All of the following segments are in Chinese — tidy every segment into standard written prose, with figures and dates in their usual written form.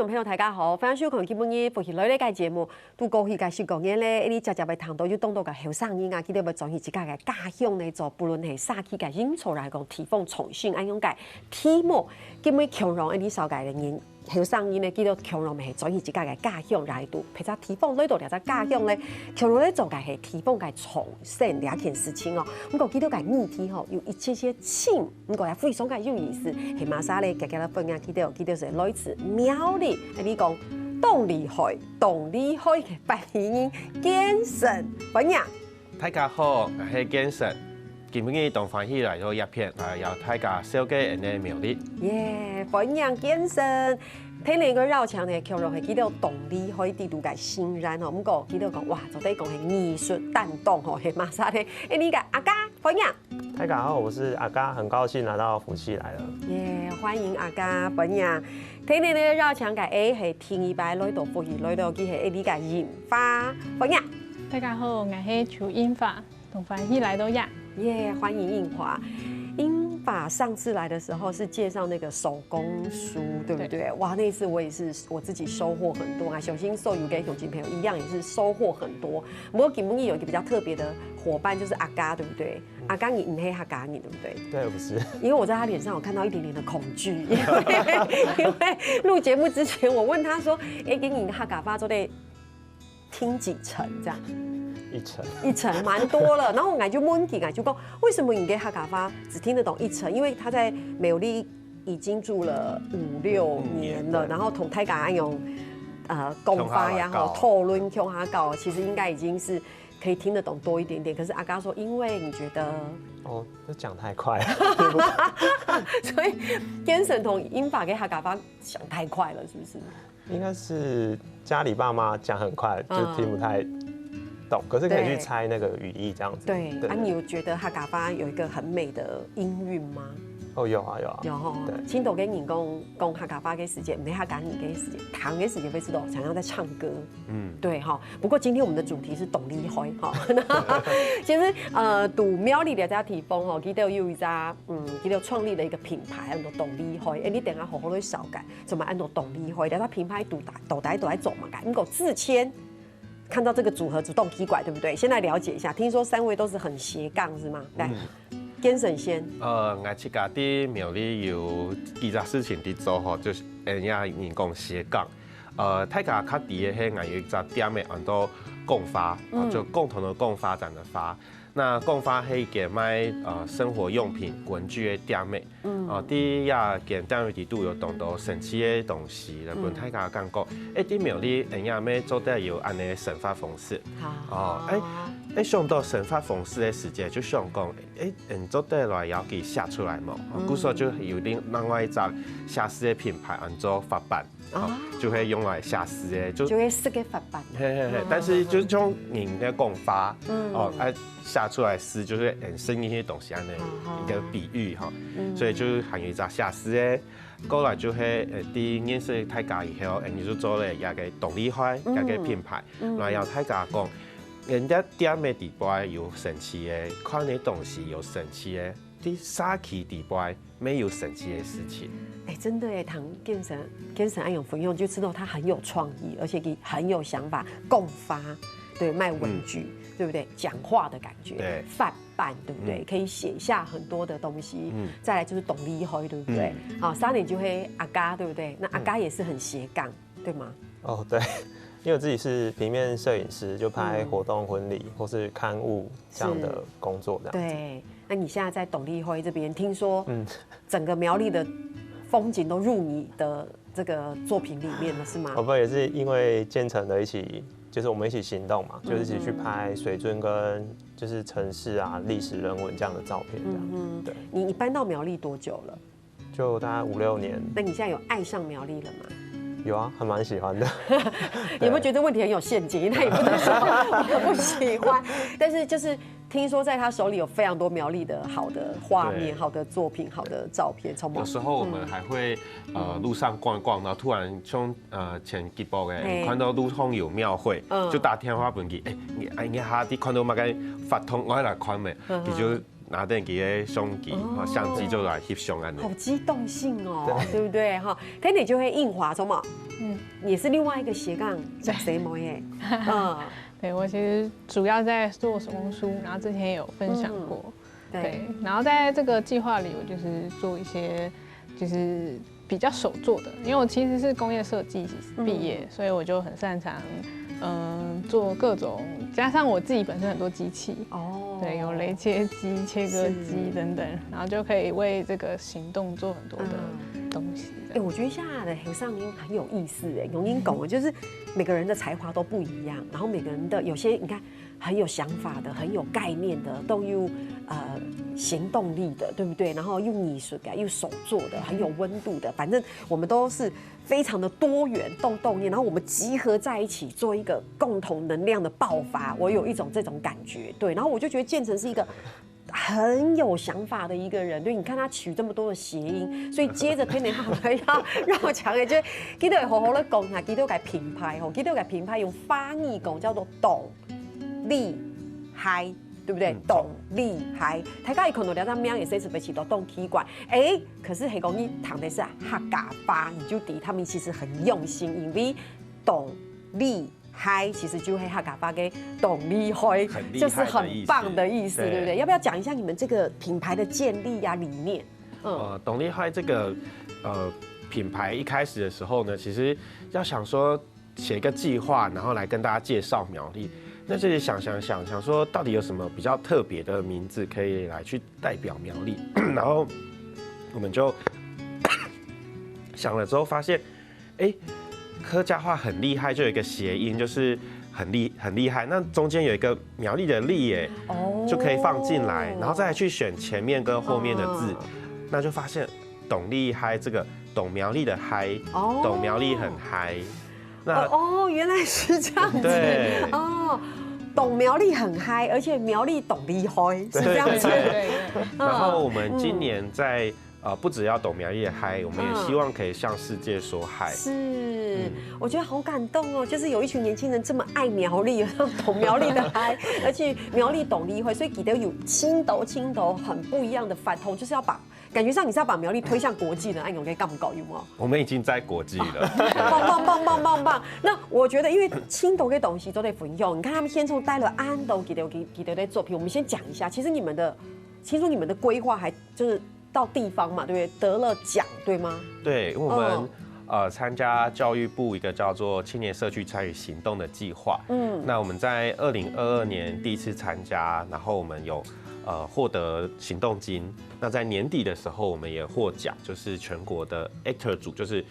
众朋友大家好，欢迎收看今日复习类嘅节目。拄过去嘅19年咧，你直接要谈到就当到嘅后生人啊，记得要转移自家嘅家乡嚟做，不论系啥起嘅因素来讲，提供重新安用嘅题目，今日强容你少嘅人。後生人咧，記得強容咪係轉移自家嘅家鄉來度，譬如提供呢度條隻家鄉咧，強容咧做嘅係提供嘅重生兩件事情哦。咁個記得嘅議題吼，有一些輕，咁個也非常嘅有意思。係馬莎咧，家家咧分享記得是來自苗栗，你講動力海嘅發言人建成分享。大家好，我係建成。今日同歡喜來到一片，由大家小嘅人嘅苗栗。耶，分享建成。睇你個繞牆咧，強落係記到動力可以啲度嘅欣然吼，咁個記到講哇，就得講係藝術彈動吼，係馬莎咧。呢個阿嘉分享。大家好，我是阿嘉，很高興來到福氣來了。耶，歡迎阿嘉分享。睇你咧繞牆嘅 A 係天意擺來到福氣來到，佢係呢個櫻花分享。大家好，我係邱櫻花，同歡喜來到呀。耶，歡迎櫻花。櫻花上次來的時候是介紹那個手工書，對不對？哇，那次我也是我自己收穫很多啊。小心受有跟熊金朋友一樣，也是收穫很多。不過今日有一個比較特別的夥伴，就是阿嘉，對不對？阿嘉你黑哈嘎你，對不對？對，不是。因為我在他臉上有看到一點點的恐懼，因為錄節目之前我問他說：“哎，給你哈嘎發都得聽幾成這樣？”一成蠻多了，然後我就問佢，就講為什麼你給哈嘎發只聽得懂一成？因為他在苗栗已經住了5-6年了，然後同泰嘎用公發呀，然後討論鄉下搞，其實應該已經是可以聽得懂多一點點。可是阿嘉說，因為你覺得哦，這講太快了，所以建成同櫻花給哈嘎發講太快了，是不是？應該是家裡爸媽講很快，就聽不太懂，可是可以去猜那個語義這樣子。對，啊，你有覺得哈嘎發有一個很美的音韻嗎？哦，有啊有啊。有吼。對，青島跟你講哈嘎發嘅時間，唔係哈嘎你嘅時間，糖嘅時間，不知道常常在唱歌。對哈。不過今天我們的主題是動力開哈。其實讀苗栗的這地方吼，記得有一家記得創立了一個品牌，叫做動力開。你等下好好去了解，怎麼按照動力開？但係品牌都在做嘛，咁個自謙。看到這個組合主動踢拐，對不對？先來了解一下。聽說3位都是很斜槓，是嗎？來，建成先。我自家啲苗栗有幾件事情喺做吼，就是人講斜槓。大家較第一係有一隻點嘅叫做共發，就共同的共發展的發。那共發係嘅賣生活用品、文具嘅點嘅。啲也見單位度有當到神奇嘅東西，嚟本大家感覺，啲苗栗人家咩做得有安尼生發方式。想到生發方式嘅時間，就想講，人做得來要給寫出來嘛。故所就有另外一隻寫詩嘅品牌，叫做發版，就會用來寫詩嘅，就會識嘅發版。但是就種人嘅講法，寫出來詩就是聲音嘅東西，安尼一個比喻哈。所以就還有一隻寫詩嘅，過來就係啲認識大家以後，你就做了一個動力開一個品牌，然後要大家講。人家店嘅地方有神奇嘅，看你東西有神奇嘅，啲沙奇地方沒有神奇嘅事情。真的耶，唐建成安永分用就知道他很有創意，而且很有想法，共發，對，賣文具，對不對？講話的感覺，對，發辦，對不對？可以寫下很多的東西。再來就是動力開，對不對？好，3年就會阿嘉，對不對？那阿嘉也是很斜槓，對嗎？哦，對。因為我自己是平面攝影師，就拍活動、婚禮或是刊物這樣的工作這樣。對，那你現在在董力輝這邊，聽說整個苗栗的風景都入你的這個作品裡面了，是嗎？哦，不，也是因為建成的一起，就是我們一起行動嘛，就是一起去拍水圳跟就是城市啊、歷史人文這樣的照片這樣。對。你搬到苗栗多久了？就大概5-6年。那你現在有愛上苗栗了嗎？有啊，還蠻喜歡的。有沒有覺得問題很有陷阱？他也不能說我不喜歡，但是就是聽說在他手裡有非常多苗栗的好的畫面、好的作品、好的照片。有時候我們還會路上逛一逛，然後突然從前幾步嘅看到路上有廟會，就打電話問佢，你下啲看到乜嘅發通，我嚟看咩？佢就拿电机的相机、相机就来翕相安尼。好激动性哦，对不对哈？天你就会印华中嘛，也是另外一个斜杠讲谁模耶，对我其实主要在做手工书，然后之前也有分享过，对，然后在这个计划里，我就是做一些就是比较手做的，因为我其实是工业设计毕业，所以我就很擅长做各种，加上我自己本身很多机器，对，有雷切机、切割机等等，然后就可以为这个行动做很多的东西。我觉得现在的黑上音很有意思哎，永音狗就是每个人的才华都不一样，然后每个人的有些你看很有想法的、很有概念的，都有行动力的，对不对？然后又艺术感、又手做的、很有温度的，反正我们都是非常的多元动念，然后我们集合在一起做一个共同能量的爆发。我有一种这种感觉，对。然后我就觉得建成是一个很有想法的一个人，对，你看他取这么多的谐音，所以接着天年他们要让我讲的，就是记得好好的讲下，记得个品牌吼，记得个品牌用翻译讲叫做懂厉害。对不对？懂厉害，大家可能了解名也是准备起到动气管，可是黑公你谈的是客家话，你就抵他们其实很用心，因为懂厉害其实就会客家话给懂厉害，就是很棒的意思，对不对？要不要讲一下你们这个品牌的建立呀、理念？懂厉害这个品牌一开始的时候呢，其实要想说写一个计划，然后来跟大家介绍苗栗。那这里想说，到底有什么比较特别的名字可以来去代表苗栗？然后我们就想了之后发现，客家话很厉害，就有一个谐音，就是很厉害。那中间有一个苗栗的栗耶，就可以放进来，然后再来去选前面跟后面的字，那就发现懂厉害这个懂苗栗的嗨，懂苗栗很嗨。原来是这样子。对懂苗栗很嗨，而且苗栗懂厉害，是这样子。然后我们今年在不只要懂苗栗的嗨，我们也希望可以向世界说嗨。是，我觉得好感动哦，就是有一群年轻人这么爱苗栗，懂苗栗的嗨，而且苗栗懂厉害，所以记得有青斗很不一样的反通，就是要把。感觉上你是要把苗栗推向国际的，按勇给干不搞有吗？我们已经在国际了，棒！那我觉得，因为青岛跟东西都得分用，你看他们先从带了安都给的作品，我们先讲一下。其实你们的规划还就是到地方嘛，对不对？得了奖，对吗？对，因为我们参加教育部一个叫做青年社区参与行动的计划。那我们在2022年第一次参加，然后我们有获得行动金。那在年底的时候，我们也获奖，就是全国的 Actor 组，就是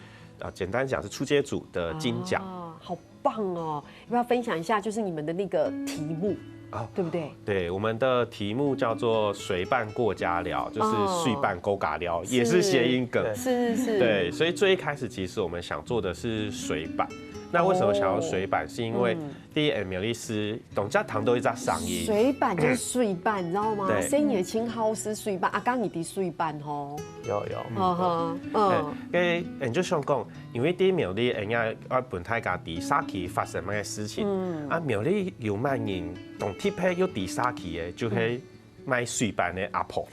简单讲是初阶组的金奖。好棒哦！要不要分享一下，就是你们的那个题目？对不对？对，我们的题目叫做水拌过家寮，就是水拌勾嘎寮，也是谐音梗。是。对，所以最一开始其实我们想做的是水板。那为什么想要水板？是因为第一，苗栗斯董家堂都一直上音。水板就是水板，你知道吗？对。生野青蒿是水板，刚你的水板吼。有。你就想讲，因为啲苗栗人家本太家啲沙期發生乜嘢事情，苗栗有乜人同貼喺有啲沙期嘅，就係賣水板嘅阿婆。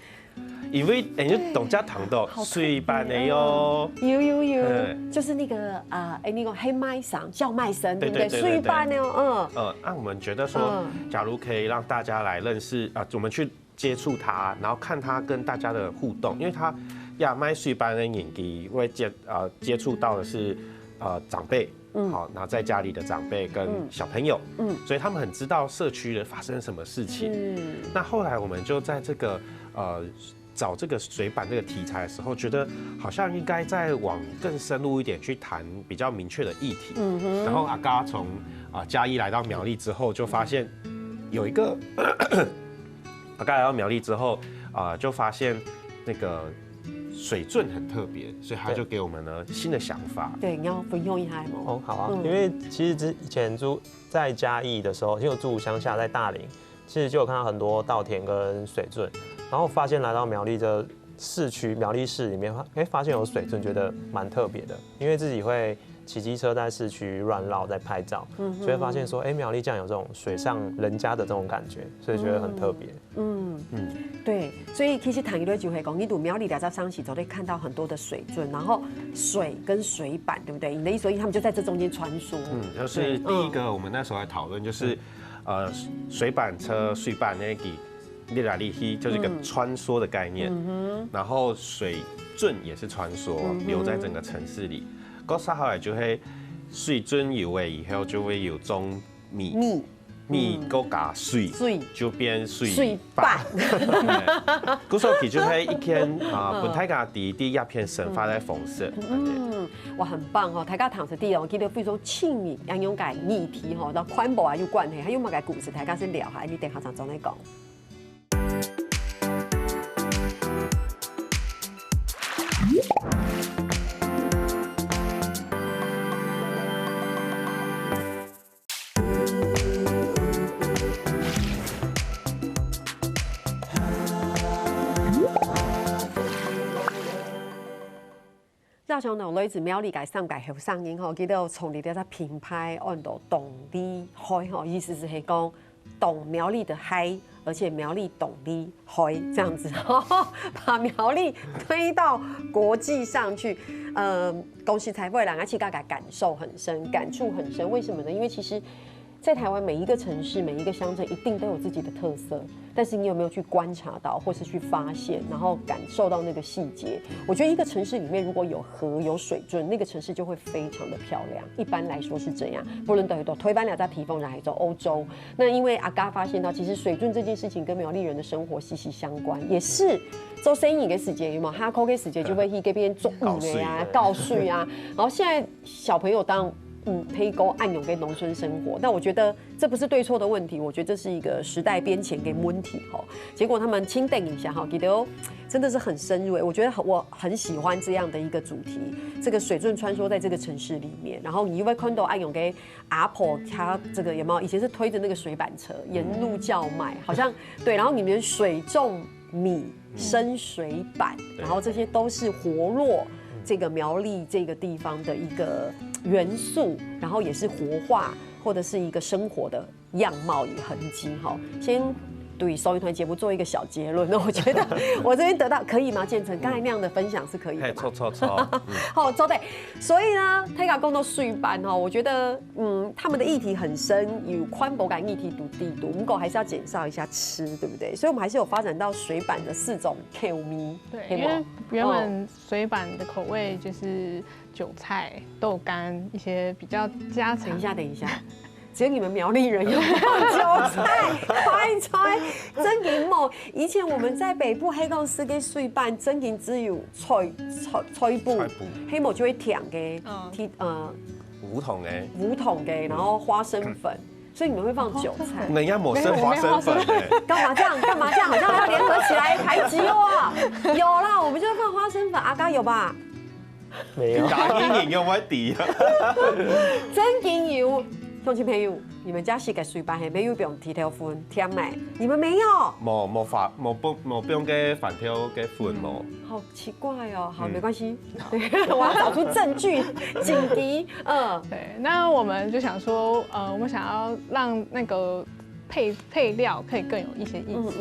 因为人家董家堂到水板的哟，有，就是那个那个黑麦桑叫麦生，对不对？水板的哦，我们觉得说，假如可以让大家来认识我们去接触他，然后看他跟大家的互动，因为他卖水板的演技会接触到的是长辈。好，然后在家里的长辈跟小朋友，所以他们很知道社区的发生什么事情。那后来我们就在这个找这个水板这个题材的时候，觉得好像应该再往更深入一点去谈比较明确的议题。然后阿嘎从嘉义来到苗栗之后，就发现有一个阿嘎来到苗栗之后就发现那个。水圳很特别，所以他就给我们了新的想法。对，你要分享一下吗？好啊，因为其实以前住在嘉义的时候，因为我住乡下，在大林，其实就有看到很多稻田跟水圳，然后发现来到苗栗这市区苗栗市里面，发现有水圳，觉得蛮特别的，因为自己会骑机车在市区乱绕，在拍照，就会发现说，苗栗竟然有这种水上人家的这种感觉，所以觉得很特别。对，所以其实谈一堆就会讲，你读苗栗两在上起都会看到很多的水圳，然后水跟水板，对不对？你的意思，他们就在这中间穿梭。就是第一个，我们那时候在讨论就是，水板车、水板那个立来立去，就是一个穿梭的概念。然后水圳也是穿梭，留在整个城市里。嗰撒下来就会水圳有诶，以后就会有种米搁加水就变水板。嗰時其實係一片本大家第一片神發在紅色。哇，很棒哦！大家談實啲，我記得非常親密，樣樣嘅議題吼，然後環保啊有關係，還有乜嘅故事，大家先聊下，你等下場再嚟講。照常呢，女子苗栗嘅上屆後生英吼，記得從你哋隻品牌按到動力海吼，意思是講懂苗栗的海，而且苗栗懂力海這樣子，把苗栗推到國際上去。恭喜財會人，而且大家感受很深，感觸很深。為什麼呢？因為其實在台灣每一個城市、每一個鄉鎮一定都有自己的特色，但是你有沒有去觀察到，或是去發現，然後感受到那個細節？我覺得一個城市裡面如果有河有水圳，那個城市就會非常的漂亮。一般來說是這樣。不論對到推翻了在提豐人還是歐洲，那因為阿嘎發現到，其實水圳這件事情跟苗栗人的生活息息相關，也是做生意的時節，有冇哈口的時節就會去嗰邊做魚的呀、告稅啊，然後現在小朋友當黑沟暗湧跟農村生活，但我覺得這不是對錯的問題，我覺得這是一個時代變遷跟問題哈。結果他們清定一下哈，記得真的是很深入，我覺得我很喜歡這樣的一個主題，這個水圳穿梭在這個城市裡面，然後你會看到暗湧跟阿婆，他這個有沒有以前是推着那個水板車沿路叫賣，好像對，然後裡面水種米、生水板，然後這些都是活絡這個苗栗這個地方的一個元素，然後也是活化或者是一個生活的樣貌與痕跡哈。先對收音團節目做一個小結論，那我覺得我這邊得到可以嗎？建成剛才那樣的分享是可以的嗎？錯。好，做對。所以呢，大家講到水板哈，我覺得他們的議題很深，有寬博感議題讀地讀，不過還是要介紹一下吃，對不對？所以我們還是有發展到水板的4種口味。對，因為原本水板的口味就是韭菜、豆乾一些比較家常。等一下。只有你們苗栗人有放韭菜、白菜，真銀冇。以前我們在北部黑公司嘅水板，真銀只有菜布，黑冇就會甜嘅，梧桐嘅，然後花生粉，所以你們會放韭菜。人家冇生花生粉幹嘛這樣？好像要聯合起來排擠我。有啦，我們就放花生粉，阿嘎有吧？沒有。打陰影用乜底啊？真銀有。鄉親朋友，你們家是個水板係沒有用鐵條粉甜咩？你們沒有？冇用嘅飯條嘅粉冇。好奇怪哦，好，沒關係，我要找出證據，緊急。對，那我們就想說，我們想要讓那個配料可以更有一些意思。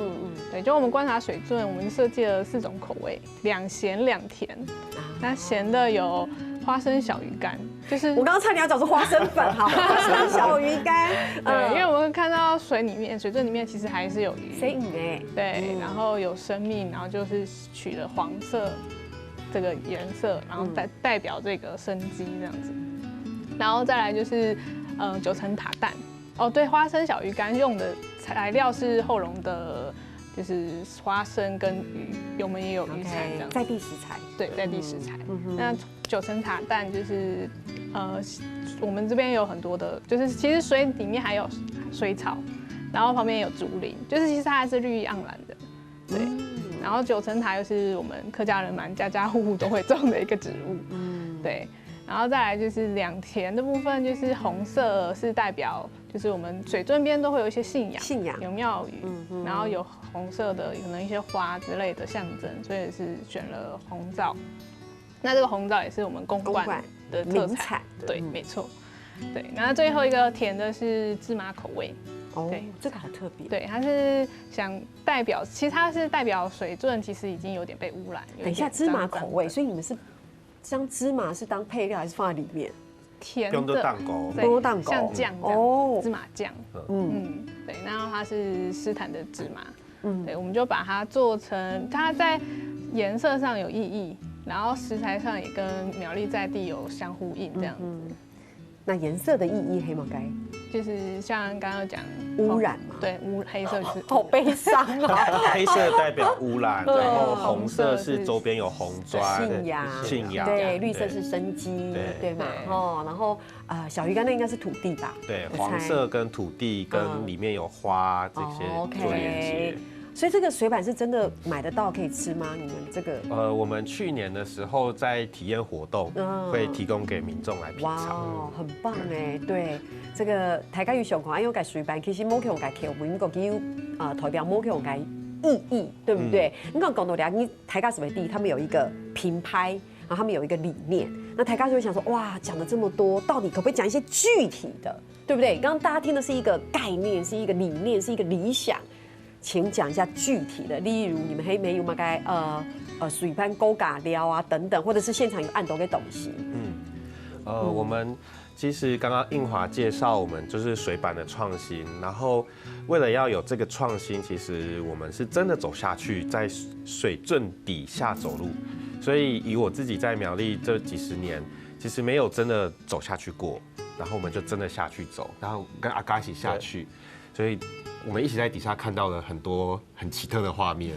對，就我們觀察水圳，我們設計了4種口味，2鹹2甜。那鹹的有花生小魚乾，就是我剛剛差點要找出花生粉，好，花生小魚乾。對，因為我們看到水圳裡面其實還是有魚。生魚對，然後有生命，然後就是取了黃色這個顏色，然後代表這個生機這樣子。然後再來就是9層塔蛋。哦，對，花生小魚乾用的材料是後龍的，就是花生跟魚，我們也有魚菜這樣。在地食材。對，在地食材。那9層塔蛋就是我們這邊有很多的，就是其實水裡面還有水草，然後旁邊有竹林，就是其實它還是綠意盎然的。對，然後9層塔又是我們客家人家家戶戶都會種的一個植物。對。然後再來就是2甜的部分，就是紅色是代表，就是我們水圳邊都會有一些信仰，有廟宇，然後有紅色的可能一些花之類的象徵，所以是選了紅棗。那這個紅棗也是我們公館的特名产。对，嗯没错。对，然后最后一个甜的是芝麻口味。哦对，这个好特别。对，它是想代表，其实它是代表水圳其实已经有点被污染。等一下，芝麻口味，以所以你们是将芝麻是当配料还是放在里面？甜用的的蛋糕，对多蛋糕像酱这样哦芝麻酱。嗯对，然后它是斯坦的芝麻。嗯，对，我们就把它做成，它在颜色上有意义，然后食材上也跟苗栗在地有相呼应，这样子。那颜色的意义，黑毛该就是像刚刚讲污染嘛？对，黑色就是好悲伤啊！黑色代表污染，然后红色是周边有红砖、信仰，信仰，对，绿色是生机，对嘛？哦，然后小鱼干那应该是土地吧？对，黄色跟土地跟里面有花这些做连接。所以这个水板是真的买得到可以吃吗？你们这个？我们去年的时候在体验活动，会提供给民众来品尝。哇，很棒哎！对，这个大家有想看，因为水板其实冇去用个口文，个有代表冇去用个意义，对不对？你刚讲到俩，你台家水地他们有一个品牌，然后他们有一个理念，那台家就会想说，哇，讲了这么多，到底可不可以讲一些具体的，对不对？刚刚大家听的是一个概念，是一个理念，是一个理想。请讲一下具体的，例如你们黑莓有嘛该水盘勾嘎料啊等等，或者是现场有按斗给东西。我们其实刚刚映华介绍我们就是水板的创新，然后为了要有这个创新，其实我们是真的走下去，在水圳底下走路。所以以我自己在苗栗这几十年，其实没有真的走下去过，然后我们就真的下去走，然后跟阿嘎一起下去，所以我们一起在底下看到了很多很奇特的画面。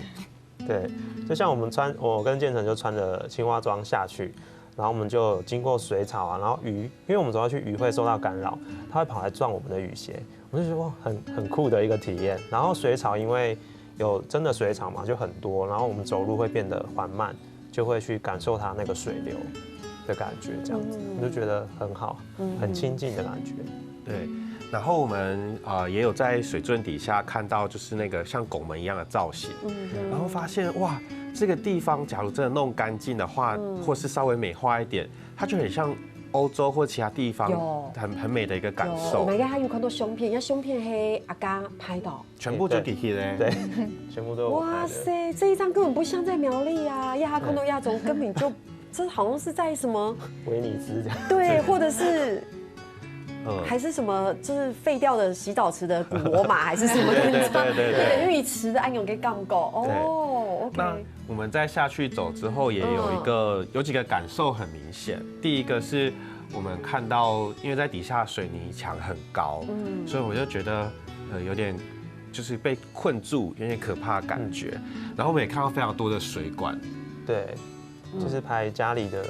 对，就像我跟建成就穿着青蛙装下去，然后我们就经过水草啊，然后鱼，因为我们走下去鱼会受到干扰，它会跑来撞我们的雨鞋，我就觉得哇，很酷的一个体验。然后水草因为有真的水草嘛，就很多，然后我们走路会变得缓慢，就会去感受它那个水流的感觉，这样子，我就觉得很好，很亲近的感觉。对。然后我们也有在水圳底下看到，就是那个像拱门一样的造型，然后发现哇，这个地方假如真的弄干净的话，或是稍微美化一点，它就很像欧洲或其他地方很美的一个感受。我们还有看到胸片，那胸片黑阿嘎拍到，全部就给他嘞，对，全部都有。哇塞，这一张根本不像在苗栗啊，亚看到亚洲根本就，这好像是在什么威尼斯这样，对，或者是。还是什么，就是废掉的洗澡池的古罗马，还是什么对，浴池的安永给杠狗哦。OK。那我们在下去走之后，也有几个感受很明显。第一个是我们看到，因为在底下水泥墙很高，所以我就觉得有点就是被困住，有点可怕的感觉。然后我们也看到非常多的水管，对，就是拍家里的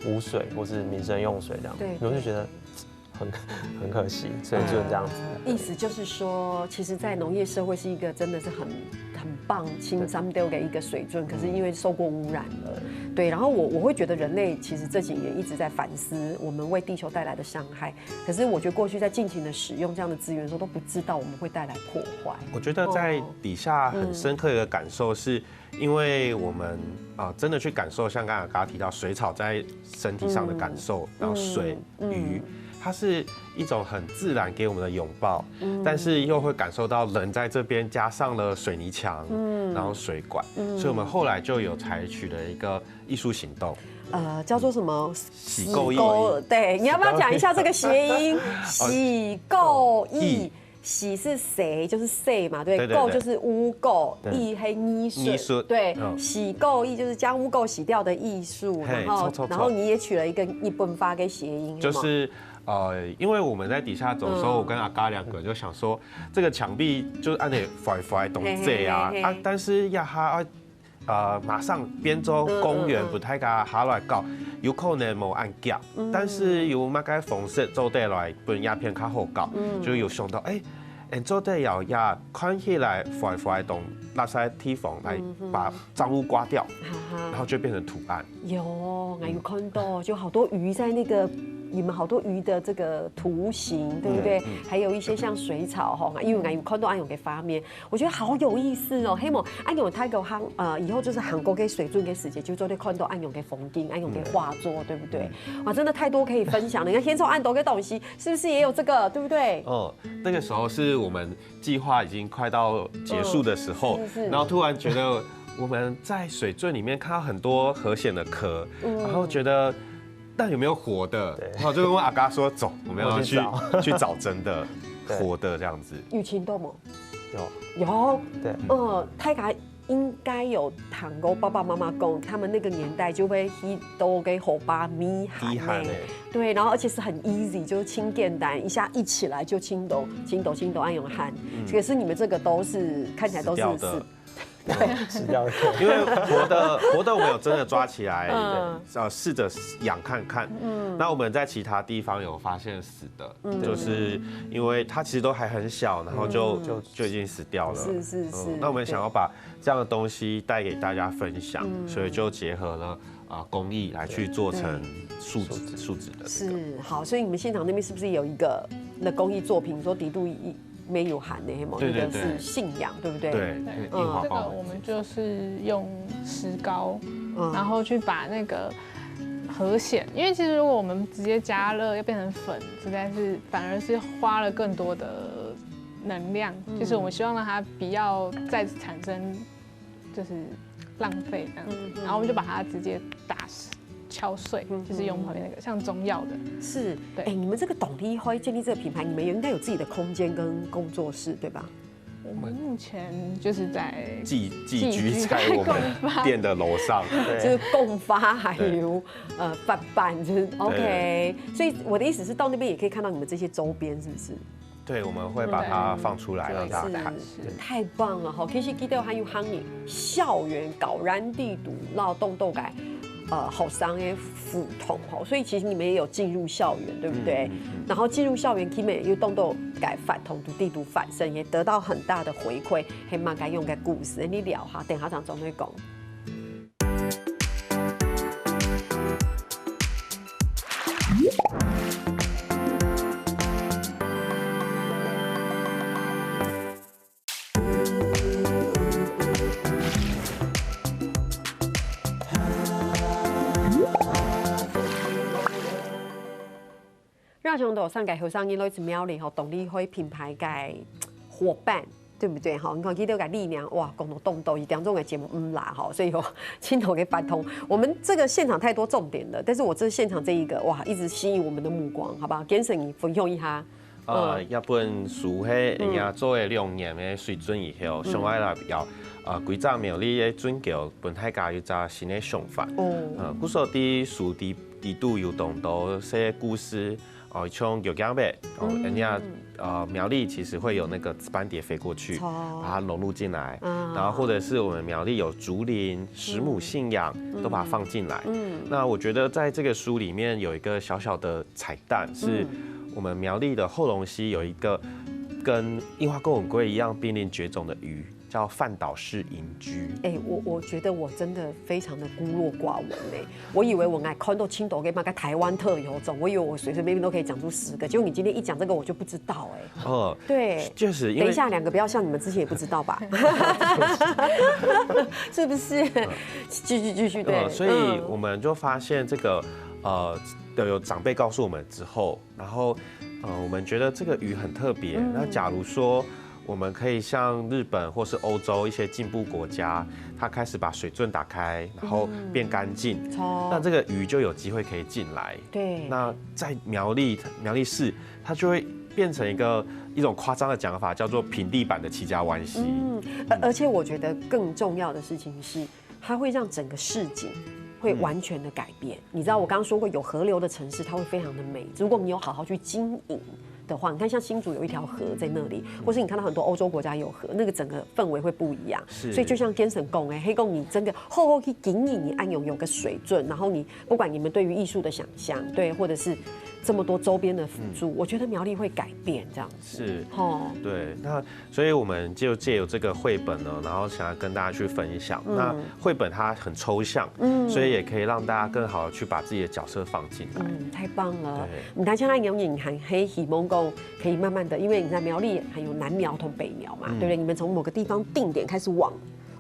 污水或是民生用水这样，对，我就觉得。很可惜，所以就这样子。意思就是说，其实，在农业社会是一个真的是很棒、轻张丢给一个水准，可是因为受过污染了，对。然后我会觉得人类其实这几年一直在反思我们为地球带来的伤害，可是我觉得过去在尽情的使用这样的资源的时候，都不知道我们会带来破坏。我觉得在底下很深刻的一个感受是，因为我们真的去感受，像刚刚提到水草在身体上的感受，然后水、鱼。它是一种很自然给我们的拥抱，但是又会感受到人在这边加上了水泥墙，然后水管，所以我们后来就有采取了一个艺术行动，叫做什么？洗垢艺。对，你要不要讲一下这个谐音？洗垢艺。洗是谁，就是谁嘛，对，垢就是污垢，艺黑艺术，对，洗垢艺就是将污垢洗掉的艺术，然后你也取了一个日本发给谐音，就是因为我们在底下走的时候，我跟阿嘎两个就想说，这个墙壁就是按你甩懂这啊，但是要哈马上边州公园不太敢下来搞，有可能冇按夹，但是有乜嘅方式做得来，本鸦片较好搞，就有想到做得要看起来甩懂那些地方来把脏污刮掉，然后就变成图案。有，我有看到，就好多鱼在那个你们好多鱼的这个图形，对不对？还有一些像水草哈，因为我有看到安永给发面，我觉得好有意思哦。希望安永他给以后就是韩国给水准给世界，就做的看到安永给风景，安永给画作，对不对？哇，真的太多可以分享了。你看天寿安斗给东西，是不是也有这个，对不对？哦，那个时候是我们计划已经快到结束的时候，然后突然觉得我们在水圳里面看到很多河蚬的壳，然后觉得那有没有活的？然后就跟阿嘎说，走，我们要去找真的活的这样子。有青豆吗？有，对，泰嘎应该有谈过爸爸妈妈讲，他们那个年代就会都给火把米喊对，然后而且是很 easy， 就是轻简单，一下一起来就青豆安永喊。可是你们这个都是看起来都是死掉的，因为活的我们有真的抓起来，试着养看看。那我们在其他地方有发现死的，就是因为它其实都还很小，然后就已经死掉了。是。那我们想要把这样的东西带给大家分享，所以就结合了工艺来去做成树脂的。是好，所以你们现场那边是不是有一个那工艺作品，说底度没有含的某一个是信仰，对不对？对，这个我们就是用石膏，然后去把那个河蚬，因为其实如果我们直接加热要变成粉，实在是反而是花了更多的能量，就是我们希望让它不要再次产生就是浪费这样子，然后我们就把它直接敲碎，就是用旁边那个像中药的。是，对。你们这个董力辉建立这个品牌，你们应该有自己的空间跟工作室，对吧？我们目前就是在寄居在我们店的楼上，就是共发还有贩办，就是 OK。所以我的意思是，到那边也可以看到你们这些周边，是不是？对，我们会把它放出来让大家看。太棒了哈！其实记得还有行业校园搞燃地图劳动斗改。好商的辅同吼，所以其实你们也有进入校园，对不对？然后进入校园，他们也有动作改反同地图反身，也得到很大的回馈，还蛮该用个故事，你聊下，等下场总会讲。让熊斗上改后上因为是苗栗吼董力辉品牌改伙伴，对不对哈？你看记得改力量哇，共同动斗以当中的节目啦哈，所以有亲头给反通。我们这个现场太多重点了，但是我这现场这一个哇，一直吸引我们的目光，好不好？Genson你分享一下。一本书迄人家做的2年的水准以后，上来啦要规则苗栗的准教本海家有一新的想法。古时候伫树地度有动到写故事。像有江北，人家苗栗其实会有那个斑蝶飞过去，把它融入进来，然后或者是我们苗栗有竹林、石母信仰，都把它放进来。那我觉得在这个书里面有一个小小的彩蛋，是我们苗栗的后龙溪有一个跟樱花钩吻龟一样濒临绝种的鱼。叫饭岛式隐居。我觉得我真的非常的孤陋寡闻嘞。我以为我爱看到青岛给那个台湾特有种，我以为我随随便便都可以讲出10个，结果你今天一讲这个，我就不知道对，就是等一下2个不要像你们之前也不知道吧？是不是？继续对。所以我们就发现这个有长辈告诉我们之后，然后我们觉得这个鱼很特别。那假如说我们可以像日本或是欧洲一些进步国家，它开始把水圳打开，然后变干净，那这个鱼就有机会可以进来。对。那在苗栗市，它就会变成一种夸张的讲法，叫做平地版的七家湾溪。而且我觉得更重要的事情是，它会让整个市景会完全的改变。你知道我刚刚说过，有河流的城市，它会非常的美。如果你有好好去经营的话，你看像新竹有一条河在那里，或是你看到很多欧洲国家有河，那个整个氛围会不一样。所以就像Genson讲黑公你真的后去经营，你安永有个水准，然后你不管你们对于艺术的想象，对，或者是这么多周边的辅助，我觉得苗栗会改变这样子。是，对，那所以我们就借由这个绘本呢，然后想要跟大家去分享。那绘本它很抽象，所以也可以让大家更好的去把自己的角色放进来。太棒了！你大家那有影还可以希望讲可以慢慢的，因为你在苗栗还有南苗同北苗嘛，对不对？你们从某个地方定点开始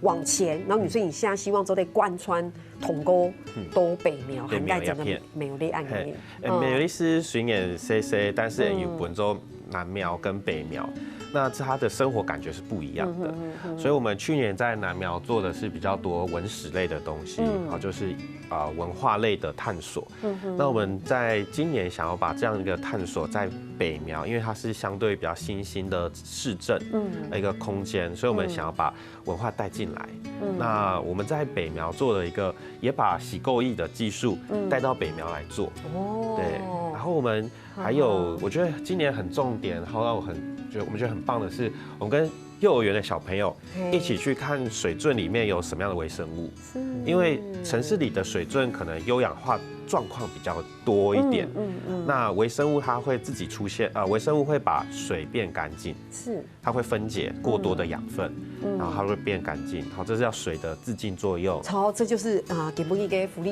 往前，然后所以你现在希望都得贯穿统沟都北苗，涵盖整个苗栗案里面。苗栗是巡演 CC， 但是有本州南苗跟北苗。那它的生活感觉是不一样的，所以我们去年在南苗做的是比较多文史类的东西，就是文化类的探索。那我们在今年想要把这样一个探索在北苗，因为它是相对比较新兴的市镇一个空间，所以我们想要把文化带进来。那我们在北苗做了一个，也把洗垢艺的技术带到北苗来做。对，然后我们还有，我觉得今年很重点，然后让我们觉得很棒的是，我们跟幼儿园的小朋友一起去看水圳里面有什么样的微生物，因为城市里的水圳可能优氧化状况比较多一点，那微生物它会自己出现，微生物会把水变干净，它会分解过多的养分，然后它会变干净，好，这是叫水的自净作用。好，这就是给不一个福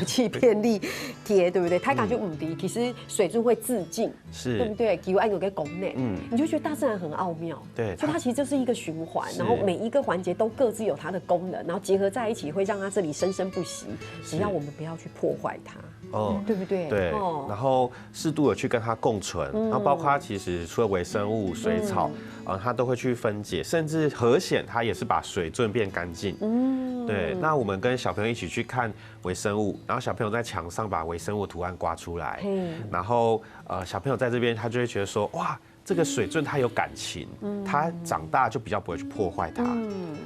气便利贴，对不对？它感觉唔低，其实水圳会自净，对不对？给我按有个功能，你就觉得大自然很奥妙，对，所以它其实就是一个循环，然后每一个环节都各自有它的功能，然后结合在一起，会让它这里生生不息。只要我们不要去破坏它，对不对？对，然后适度的去跟它共存，然后包括它其实除了微生物、水草，它都会去分解，甚至河蚬它也是把水圳变干净。对，那我们跟小朋友一起去看微生物，然后小朋友在墙上把微生物图案刮出来，然后小朋友在这边他就会觉得说，哇，这个水圳它有感情，它长大就比较不会去破坏它。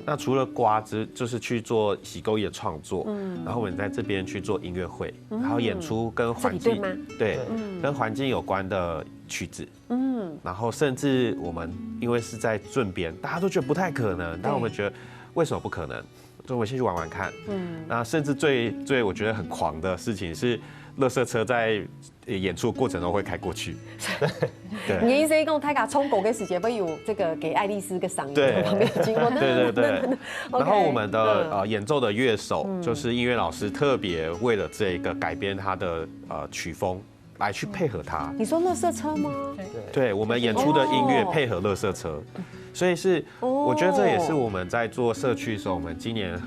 那除了刮就是去做洗垢艺的创作，然后我们在这边去做音乐会，然后演出跟环境跟环境有关的曲子，然后甚至我们因为是在圳边，大家都觉得不太可能，但我们觉得为什么不可能？所以我们先去玩玩看。那甚至最我觉得很狂的事情是，垃圾车在演出过程中会开过去。对，你的意思讲，他讲冲狗跟时间不有这个给爱丽丝个赏樱旁边经过。对。然后我们的演奏的乐手就是音乐老师，特别为了这个改编他的曲风来去配合他。你说垃圾车吗？对，我们演出的音乐配合垃圾车。所以我觉得这也是我们在做社区的时候，我们今年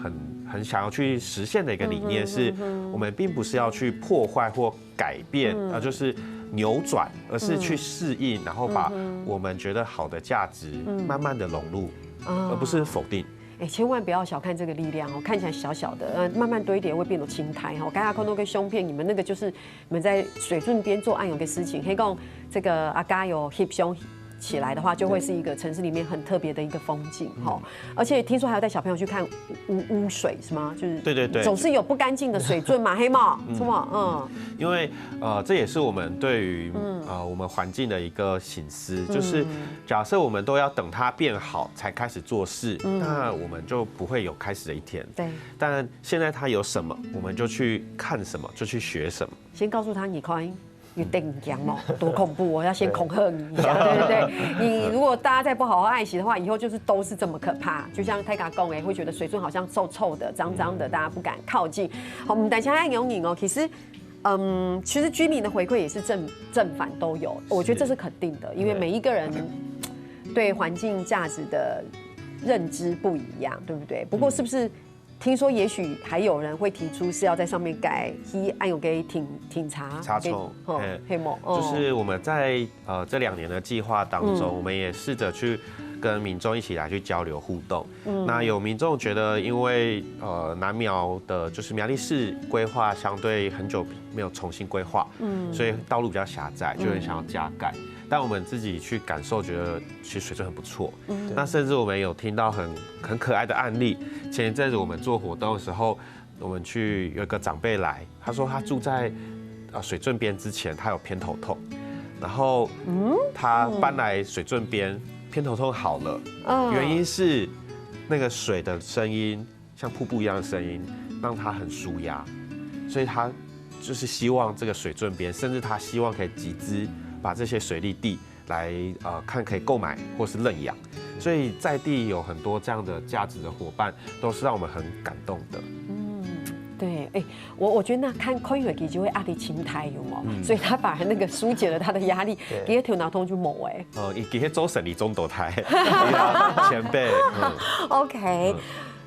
很想要去实现的一个理念，是我们并不是要去破坏或改变，就是扭转，而是去适应，然后把我们觉得好的价值慢慢的融入，而不是否定。千万不要小看这个力量哦，看起来小小的，慢慢堆叠会变成青苔哈。刚才看到个胸片，你们那个就是你们在水圳边做暗涌的事情，可以讲这个阿嘎有 hip 胸起来的话，就会是一个城市里面很特别的一个风景哈。而且听说还要带小朋友去看污水是吗？就是对，总是有不干净的水圳嘛，黑帽是吗？因为这也是我们对于我们环境的一个省思，就是假设我们都要等它变好才开始做事，那我们就不会有开始的一天。对，但现在它有什么，我们就去看什么，就去学什么。先告诉他你看。有定讲嘛，多恐怖！我要先恐吓你一下，对不对？你如果大家再不好好爱惜的话，以后就是都是这么可怕。就像泰嘎贡会觉得水圳好像臭臭的、脏脏的，大家不敢靠近。好，我们等一下爱有你哦。其实居民的回馈也是正反都有，我觉得这是肯定的，因为每一个人对环境价值的认知不一样，对不对？不过是不是？听说也许还有人会提出是要在上面改“按有给挺查冲黑幕”，就是我们在这2年的计划当中，我们也试着去跟民众一起来去交流互动。那有民众觉得，因为南苗的就是苗栗市规划相对很久没有重新规划，所以道路比较狭窄，就很想要加盖。但我们自己去感受，觉得其实水圳很不错。那甚至我们有听到很可爱的案例。前一阵子我们做活动的时候，我们去有一个长辈来，他说他住在水圳边之前，他有偏头痛，然后他搬来水圳边，偏头痛好了，原因是那个水的声音像瀑布一样的声音，让他很舒压，所以他就是希望这个水圳边，甚至他希望可以集资把这些水利地来看可以购买或是认养，所以在地有很多这样的价值的伙伴，都是让我们很感动的。对，我觉得那看回去就会压力心态有冇，所以他反而那个疏解了他的压力，给他头脑痛就冇哎。伊给他做省理中斗台前辈。OK。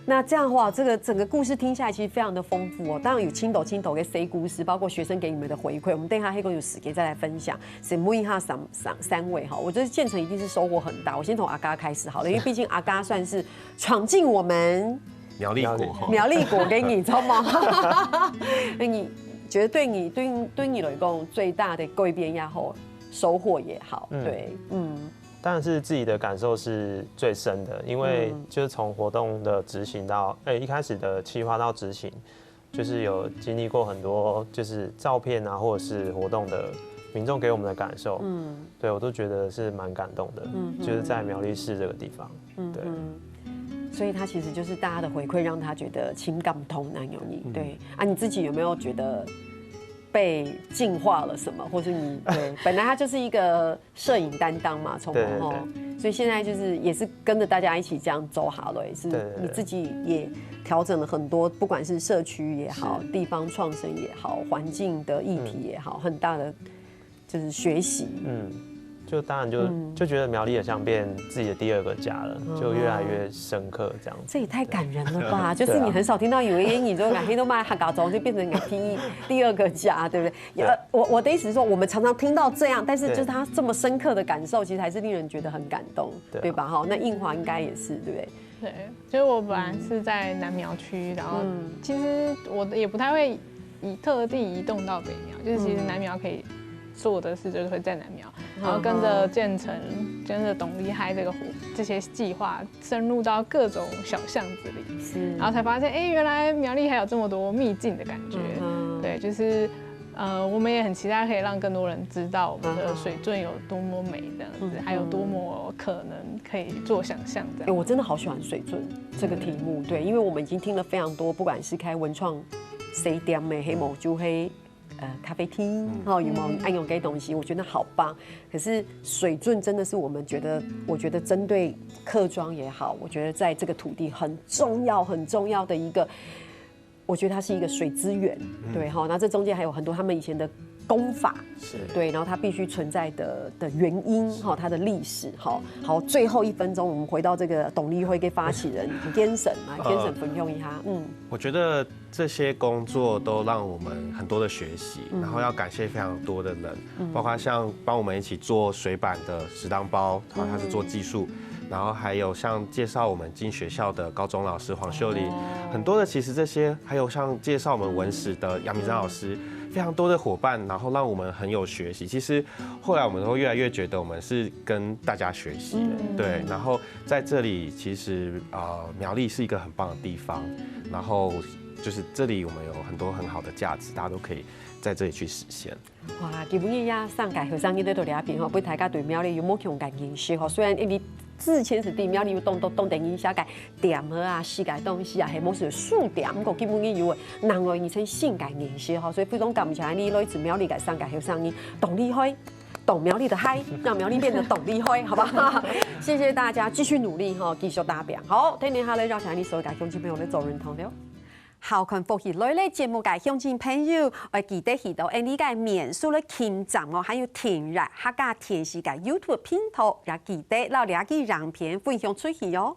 那这样的话，这个整个故事听下来其实非常的丰富哦。当然有青斗给 C 故事，包括学生给你们的回馈，我们等一下黑工有时间再来分享。先问一下三位哈，我觉得建成一定是收获很大。我先从阿嘎开始好了，因为毕竟阿嘎算是闯进我们苗栗国给你知道吗？那你觉得对你来讲最大的改变也好，收获也好，对，当然是自己的感受是最深的，因为就是从活动的执行到一开始的企划到执行，就是有经历过很多就是照片啊，或者是活动的民众给我们的感受，对我都觉得是蛮感动的，就是在苗栗市这个地方，对。所以他其实就是大家的回馈，让他觉得情感同难有你。对啊，你自己有没有觉得被净化了什么，或是你对本来他就是一个摄影担当嘛，从后，所以现在就是也是跟着大家一起这样走好了，也是你自己也调整了很多，不管是社区也好，地方创生也好，环境的议题也好，很大的就是学习。就当然就觉得苗栗也像变自己的第二个家了，就越来越深刻这样子。这也太感人了吧！就是你很少听到有人烟，你就感觉都卖哈嘎中，就变成你第二个家，对不对？我的意思是说，我们常常听到这样，但是就是他这么深刻的感受，其实还是令人觉得很感动，对吧？哈，那映华应该也是，对不对？对，就是我本来是在南苗区，然后其实我也不太会特地移动到北苗，就是其实南苗可以做的事就是会在南苗，然后跟着建成、跟着董厉害这些计划，深入到各种小巷子里，然后才发现，原来苗栗还有这么多秘境的感觉。对，就是我们也很期待可以让更多人知道我们的水圳有多么美这样子，还有多么可能可以做想象这样。我真的好喜欢水圳这个题目，对，因为我们已经听了非常多，不管是开文创 C 店的黑毛就黑。咖啡厅，有没有爱用这些东西？我觉得好棒。可是水圳真的是我觉得针对客庄也好，我觉得在这个土地很重要的一个，我觉得它是一个水资源，对哈。那这中间还有很多他们以前的功法，对，然后它必须存在的原因，它的历史，好，最后1分钟，我们回到这个董立辉跟发起人天神分享一下，我觉得这些工作都让我们很多的学习，然后要感谢非常多的人，包括像帮我们一起做水板的石当包，然后他是做技术。然后还有像介绍我们进学校的高中老师黄秀玲，很多的其实这些，还有像介绍我们文史的杨明章老师，非常多的伙伴，然后让我们很有学习。其实后来我们都越来越觉得我们是跟大家学习的，对。然后在这里，其实苗栗是一个很棒的地方，然后就是这里我们有很多很好的价值，大家都可以在这里去实现。哇，基本也上届学生在度聊边吼，不大家对苗栗有冇共感认识吼？虽然你之前是伫苗栗有动电影下界店啊、世界东西啊，系冇是数店，不过基本有人类而成性感认识吼，所以非常感谢你来自苗栗嘅上届学生呢，董立辉。懂苗栗的嗨，让苗栗变得懂立辉，好不好？谢谢大家，继续努力哈，继续打拼。好，今年下来，让小你所有嘅乡亲朋友嚟做认同了。好看福喜类节目嘅乡亲朋友，我记得去到你嘅面书咧听站哦，还有听热客家电视嘅 YouTube 频道，也记得留两句影片分享出去哦。